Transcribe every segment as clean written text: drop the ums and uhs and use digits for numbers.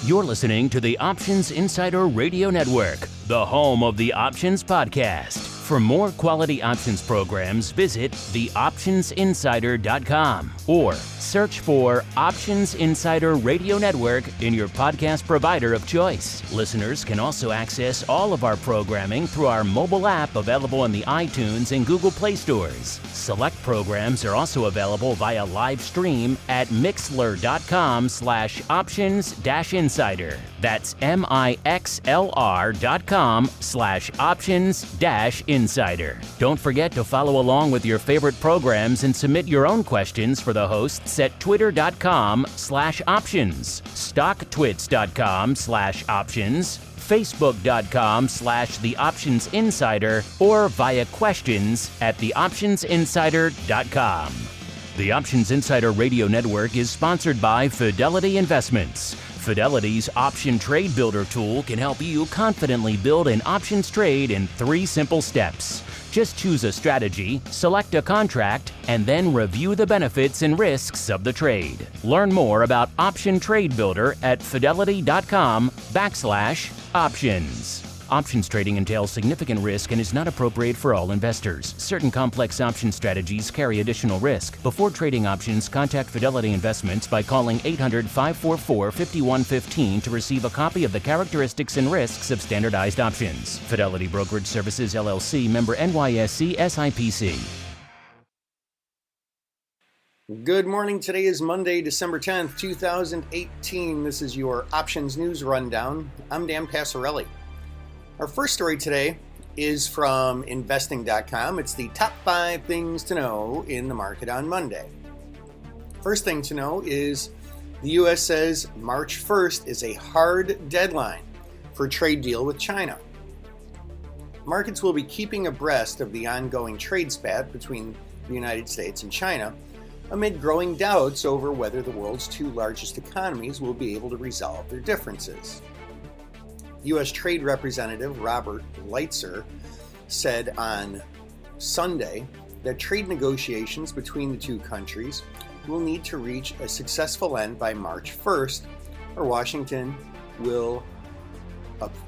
You're listening to the Options Insider Radio Network, the home of the Options Podcast. For more quality options programs, visit theoptionsinsider.com or search for Options Insider Radio Network in your podcast provider of choice. Listeners can also access all of our programming through our mobile app available in the iTunes and Google Play stores. Select programs are also available via live stream at mixlr.com/options-insider. That's mixlr.com/options-insider. Don't forget to follow along with your favorite programs and submit your own questions for the hosts at twitter.com/options, stocktwits.com/options, facebook.com/theoptionsinsider, or via questions at theoptionsinsider.com. The Options Insider Radio Network is sponsored by Fidelity Investments. Fidelity's Option Trade Builder tool can help you confidently build an options trade in 3 simple steps. Just choose a strategy, select a contract, and then review the benefits and risks of the trade. Learn more about Option Trade Builder at fidelity.com/options. Options trading entails significant risk and is not appropriate for all investors. Certain complex option strategies carry additional risk. Before trading options, contact Fidelity Investments by calling 800-544-5115 to receive a copy of the characteristics and risks of standardized options. Fidelity Brokerage Services, LLC, member NYSE SIPC. Good morning. Today is Monday, December 10th, 2018. This is your Options News Rundown. I'm Dan Passarelli. Our first story today is from investing.com. It's the top 5 things to know in the market on Monday. First thing to know is the U.S. says March 1st is a hard deadline for a trade deal with China. Markets will be keeping abreast of the ongoing trade spat between the United States and China amid growing doubts over whether the world's 2 largest economies will be able to resolve their differences. U.S. Trade Representative Robert Lighthizer said on Sunday that trade negotiations between the 2 countries will need to reach a successful end by March 1st, or Washington will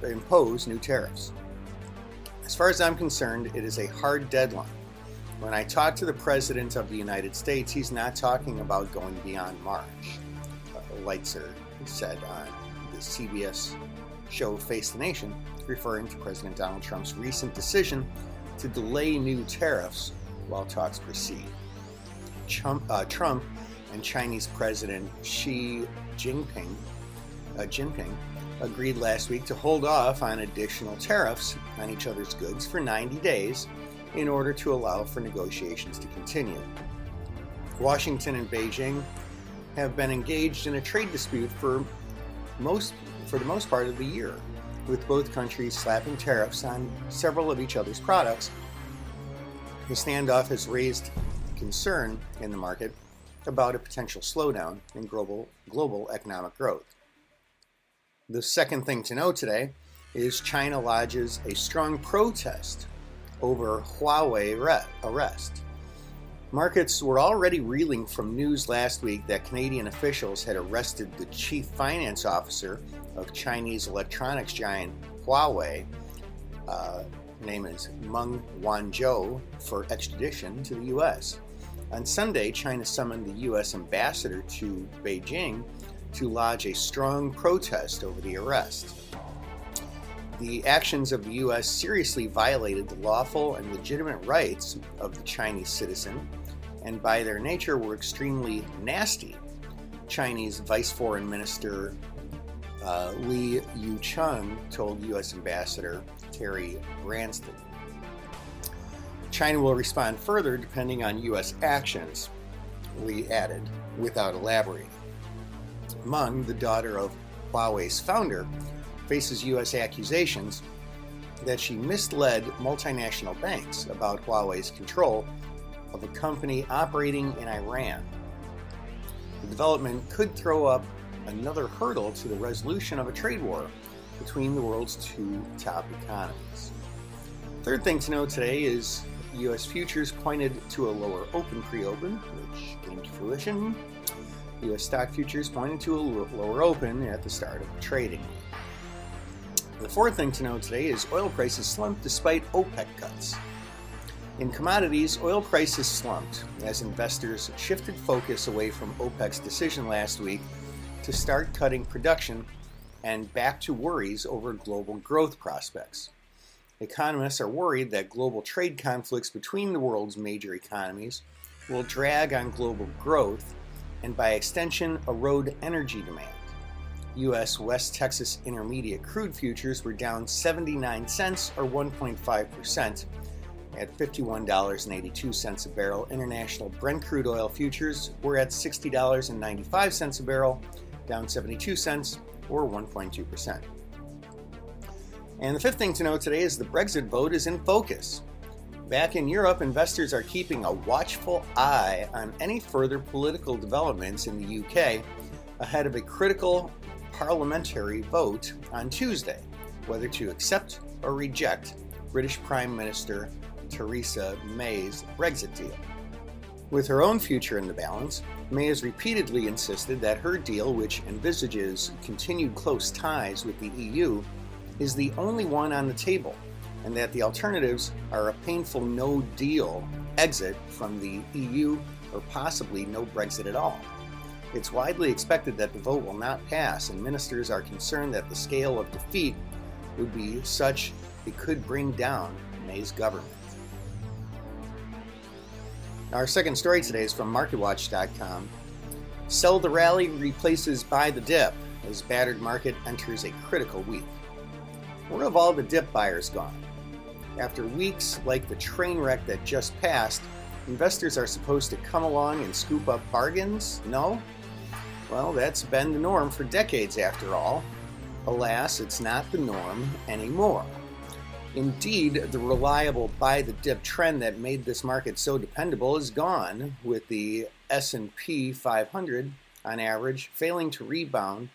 impose new tariffs. As far as I'm concerned, it is a hard deadline. When I talk to the President of the United States, he's not talking about going beyond March, Lighthizer said on the CBS show Face the Nation, referring to President Donald Trump's recent decision to delay new tariffs while talks proceed. Trump and Chinese President Xi Jinping agreed last week to hold off on additional tariffs on each other's goods for 90 days in order to allow for negotiations to continue. Washington and Beijing have been engaged in a trade dispute for the most part of the year, with both countries slapping tariffs on several of each other's products. The standoff has raised concern in the market about a potential slowdown in global economic growth. The second thing to know today is China lodges a strong protest over Huawei arrest. Markets were already reeling from news last week that Canadian officials had arrested the chief finance officer of Chinese electronics giant Huawei, name is Meng Wanzhou, for extradition to the U.S. On Sunday, China summoned the U.S. ambassador to Beijing to lodge a strong protest over the arrest. The actions of the U.S. seriously violated the lawful and legitimate rights of the Chinese citizen, and by their nature were extremely nasty, Chinese Vice Foreign Minister Li Yucheng told U.S. Ambassador Terry Branstad. China will respond further depending on U.S. actions, Li added, without elaborating. Meng, the daughter of Huawei's founder, faces U.S. accusations that she misled multinational banks about Huawei's control of a company operating in Iran. The development could throw up another hurdle to the resolution of a trade war between the world's 2 top economies. Third thing to know today is U.S. futures pointed to a lower open pre-open, which came to fruition. U.S. stock futures pointed to a lower open at the start of the trading week. The fourth thing to know today is oil prices slumped despite OPEC cuts. In commodities, oil prices slumped as investors shifted focus away from OPEC's decision last week to start cutting production and back to worries over global growth prospects. Economists are worried that global trade conflicts between the world's major economies will drag on global growth and by extension erode energy demand. U.S. West Texas Intermediate crude futures were down 79 cents or 1.5% at $51.82 a barrel. International Brent crude oil futures were at $60.95 a barrel, down 72 cents or 1.2%. And the fifth thing to know today is the Brexit vote is in focus. Back in Europe, investors are keeping a watchful eye on any further political developments in the UK ahead of a critical parliamentary vote on Tuesday, whether to accept or reject British Prime Minister Theresa May's Brexit deal. With her own future in the balance, May has repeatedly insisted that her deal, which envisages continued close ties with the EU, is the only one on the table, and that the alternatives are a painful no-deal exit from the EU or possibly no Brexit at all. It's widely expected that the vote will not pass, and ministers are concerned that the scale of defeat would be such it could bring down May's government. Our second story today is from MarketWatch.com. Sell the rally replaces buy the dip as battered market enters a critical week. Where have all the dip buyers gone? After weeks like the train wreck that just passed, investors are supposed to come along and scoop up bargains? No? Well, that's been the norm for decades after all. Alas, it's not the norm anymore. Indeed, the reliable buy-the-dip trend that made this market so dependable is gone, with the S&P 500, on average, failing to rebound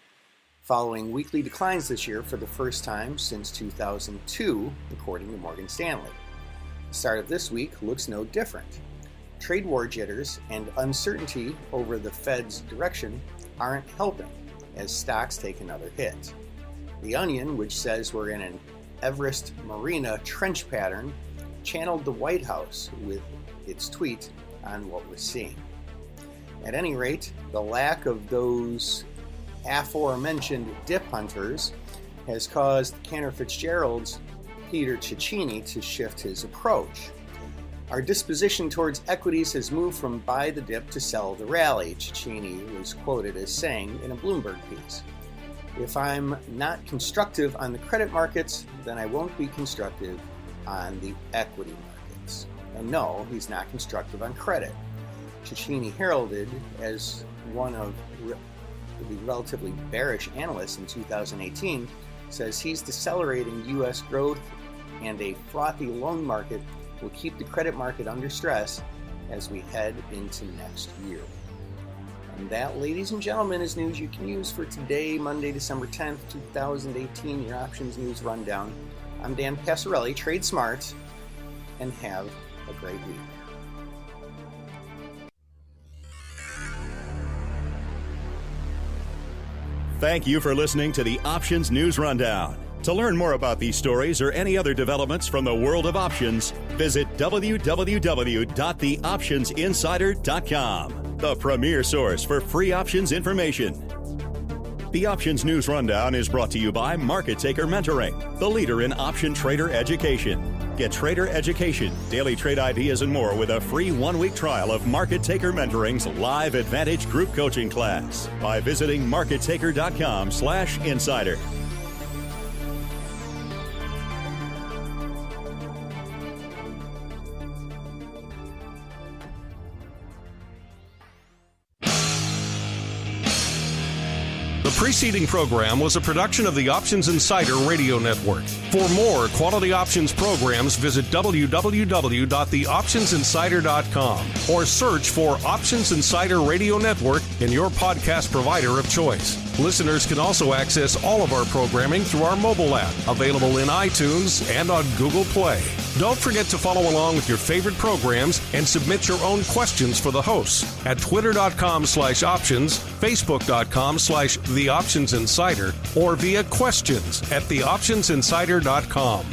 following weekly declines this year for the first time since 2002, according to Morgan Stanley. The start of this week looks no different. Trade war jitters and uncertainty over the Fed's direction aren't helping as stocks take another hit. The Onion, which says we're in an Everest Marina trench pattern, channeled the White House with its tweet on what we're seeing. At any rate, the lack of those aforementioned dip hunters has caused Cantor Fitzgerald's Peter Cecchini to shift his approach. Our disposition towards equities has moved from buy the dip to sell the rally, Cecchini was quoted as saying in a Bloomberg piece. If I'm not constructive on the credit markets, then I won't be constructive on the equity markets. And no, he's not constructive on credit. Cecchini, heralded as one of the relatively bearish analysts in 2018, says he's decelerating U.S. growth and a frothy loan market will keep the credit market under stress as we head into next year. And that, ladies and gentlemen, is news you can use for today, Monday, December 10th, 2018, your options news rundown. I'm Dan Passarelli, trade smart, and have a great week. Thank you for listening to the Options News Rundown. To learn more about these stories or any other developments from the world of options, visit www.theoptionsinsider.com, the premier source for free options information. The Options News Rundown is brought to you by Market Taker Mentoring, the leader in option trader education. Get trader education, daily trade ideas, and more with a free 1-week trial of Market Taker Mentoring's live Advantage group coaching class by visiting markettaker.com/insider. The preceding program was a production of the Options Insider Radio Network. For more quality options programs, visit www.theoptionsinsider.com or search for Options Insider Radio Network in your podcast provider of choice. Listeners can also access all of our programming through our mobile app, available in iTunes and on Google Play. Don't forget to follow along with your favorite programs and submit your own questions for the hosts at twitter.com/options, facebook.com/theoptionsinsider, or via questions@theoptionsinsider.com.